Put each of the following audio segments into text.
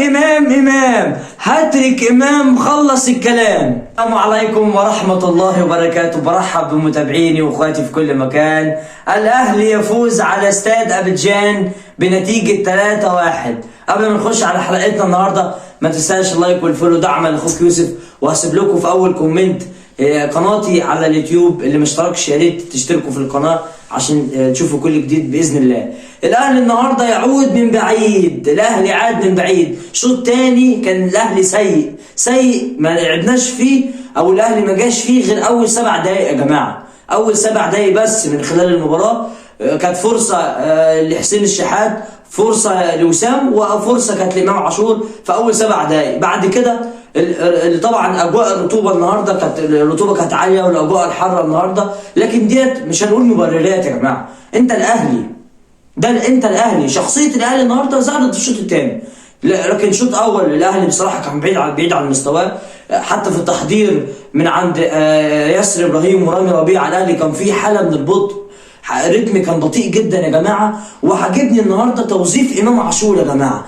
امام هاتريك امام خلص الكلام. السلام عليكم ورحمة الله وبركاته. برحب بمتابعيني واخواتي في كل مكان. الاهلي يفوز على استاد ابيجان بنتيجة 3-1. قبل ما نخش على حلقتنا النهارده ما تنساش اللايك والفولو دعما لاخوك يوسف، وهسيب لكم في اول كومنت قناتي على اليوتيوب. اللي مشتركش يا ريت تشتركوا في القناه عشان تشوفوا كل جديد باذن الله. الاهلي النهارده يعود من بعيد، الاهلي عاد من بعيد. شوط تاني كان الاهلي سيء ما لعبناش فيه، او الاهلي ما جاش فيه غير اول 7 دقائق يا جماعه. اول 7 دقائق بس من خلال المباراه. كانت فرصه لحسين الشحات، فرصه لوسام، وفرصه كانت لامام عاشور في اول 7 دقائق. بعد كده طبعا اجواء الرطوبه النهارده الرطوبه كانت عاليه، والاجواء الحاره النهارده، لكن ديت مش هنقول مبررات يا جماعه. انت الاهلي، انت الاهلي، شخصيه الاهلي النهارده ظهرت في الشوط الثاني. لكن شوط اول الاهلي بصراحه كان بعيد عن مستواه. حتى في التحضير من عند ياسر ابراهيم ورامي ربيعه الاهلي كان في حاله من البطء، رتم كان بطيء جدا يا جماعه. وعجبني النهارده توظيف امام عاشور يا جماعه.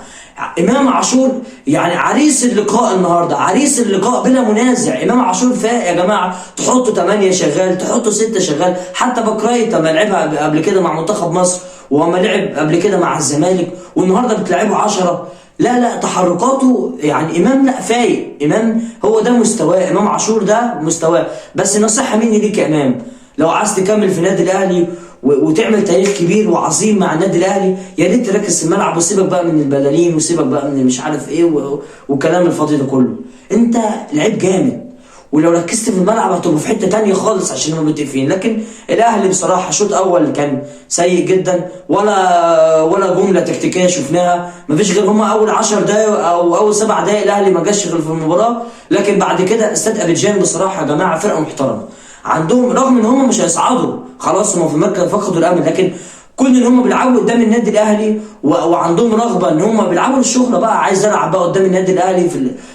امام عاشور يعني عريس اللقاء النهارده، عريس اللقاء بلا منازع. امام عاشور فاق يا جماعه، تحطه 8 شغال، تحطه 6 شغال. حتى بكرايت لما لعبها قبل كده مع منتخب مصر، وما لعب قبل كده مع الزمالك، والنهارده بتلعبه 10. لا تحركاته يعني امام لا فايق. امام هو ده مستواه، امام عاشور ده مستواه. بس نصيحه مني ليك يا امام، لو عايز تكمل في النادي الاهلي وتعمل تاريخ كبير وعظيم مع النادي الاهلي، يا ريت تركز في الملعب، وسيبك بقى من البدنيين، وسيبك بقى من مش عارف ايه والكلام الفاضي ده كله. انت لعيب جامد، ولو ركزت في الملعب هتبقى في حته ثانيه خالص عشان هم متفقين. لكن الاهلي بصراحه شوط اول كان سيء جدا، ولا جمله تكتيكيه شفناها. مفيش غير هم اول 10 دقائق او اول 7 دقائق الاهلي ما جاش غير في المباراه. لكن بعد كده استاد ابيجان بصراحه يا جماعه فرقه محترمه عندهم، رغم ان هم مش هيصعدوا خلاص، هم في المركز فقدوا الامل، لكن كل ان هم بيلعبوا قدام النادي الاهلي وعندهم رغبه ان هم بيلعبوا الشهره بقى. عايز العب بقى قدام النادي الاهلي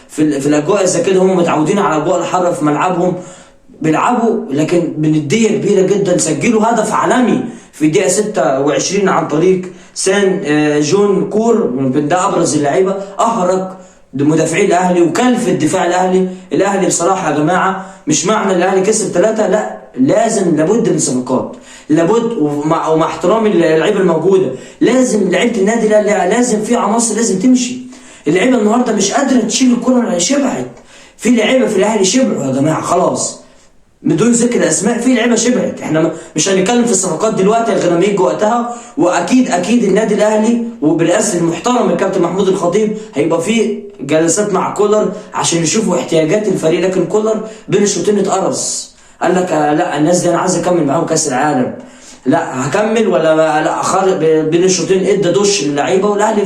في الاجواء زي كده. هم متعودين على الاجواء الحاره في ملعبهم، بيلعبوا لكن بنديه كبيره جدا. سجلوا هدف عالمي في الدقيقه 26 عن طريق سان جون كور، ده ابرز اللعيبه. اهرج مدافعين الاهلي وكلف الدفاع الاهلي بصراحه يا جماعه. مش معنى الاهلي كسب 3 لا، لابد من صفقات، لابد. ومع احترامي اللعيبه الموجوده، لازم لعيبه النادي الاهلي لازم في عناصر لازم تمشي. اللعيبه النهارده مش قادره تشيل الكره، شبعت. في لعيبه في الاهلي شبعوا يا جماعه خلاص، بدون ذكر اسماء. في لعيبه شبعت. احنا مش هنتكلم في الصفقات دلوقتي غير لما يجي وقتها. واكيد النادي الاهلي وبرئاسه المحترم الكابتن محمود الخطيب هيبقى في جلسات مع كولر عشان يشوفوا احتياجات الفريق. لكن كولر بين الشوطين اتقرص، قال لك لا الناس دي انا عايز اكمل معاهم كاس العالم، لا هكمل ولا لا اخر. بين الشوطين ادى دش للعيبه، والاهلي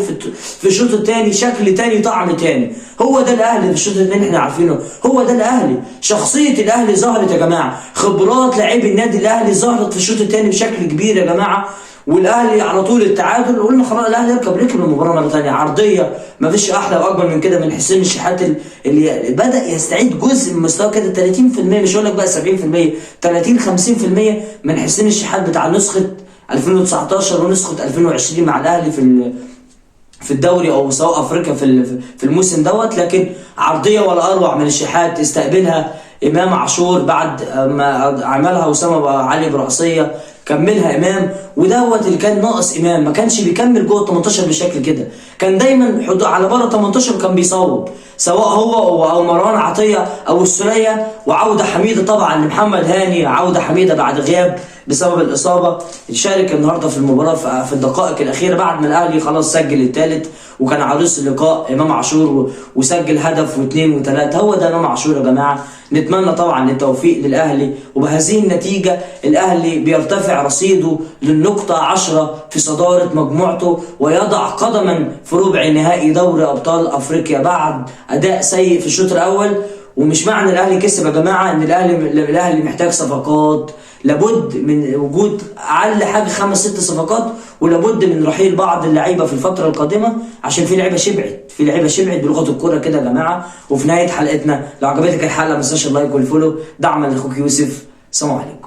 في الشوط الثاني شكل ثاني، طعم ثاني. هو ده الاهلي في الشوط الثاني احنا عارفينه، هو ده الاهلي. شخصيه الاهلي ظهرت يا جماعه، خبرات لاعبي النادي الاهلي ظهرت في الشوط الثاني بشكل كبير يا جماعه. والاهلي على طول التعادل، قلنا خلاص الاهلي ركب المباراه مره ثانيه. عرضيه ما فيش احلى واكبر من كده من حسين الشحات، اللي بدا يستعيد جزء من مستواه كده 30%، مش هقول لك بقى 70%، 30-50% من حسين الشحات بتاع نسخه 2019 ونسخه 2020 مع الاهلي في الدوري او سواء افريقيا في الموسم دوت. لكن عرضيه ولا اروع من الشحات استقبلها امام عاشور بعد ما عملها اسامه علي براسيه، كملها امام. ودوت اللي كان ناقص امام، ما كانش بيكمل جوه ال 18 بالشكل كده، كان دايما على بره 18 كان بيصوب، سواء هو او مروان عطيه او السوليه. وعوده حميده طبعا لمحمد هاني، عوده حميده بعد غياب بسبب الاصابه، شارك النهارده في المباراه في الدقائق الاخيره بعد ما الاهلي خلاص سجل الثالث، وكان عروس اللقاء امام عاشور وسجل هدف واثنين وثلاثه. هو ده امام عاشور يا جماعه. نتمنى طبعا التوفيق للاهلي، وبهذه النتيجه الاهلي بيرتفع رصيده للنقطه 10 في صداره مجموعته، ويضع قدما في ربع نهائي دوري ابطال افريقيا بعد اداء سيء في الشوط الاول. ومش معنى الاهلي كسب يا جماعه ان الاهلي محتاج صفقات. لابد من وجود اقل حاجه 5-6 صفقات، ولابد من رحيل بعض اللعيبه في الفتره القادمه، عشان في لعيبه شبعت بلغه الكوره كده يا جماعه. وفي نهايه حلقتنا، لو عجبتك الحلقه ما تنساش اللايك والفولو دعما لاخوك يوسف. سلام عليكم.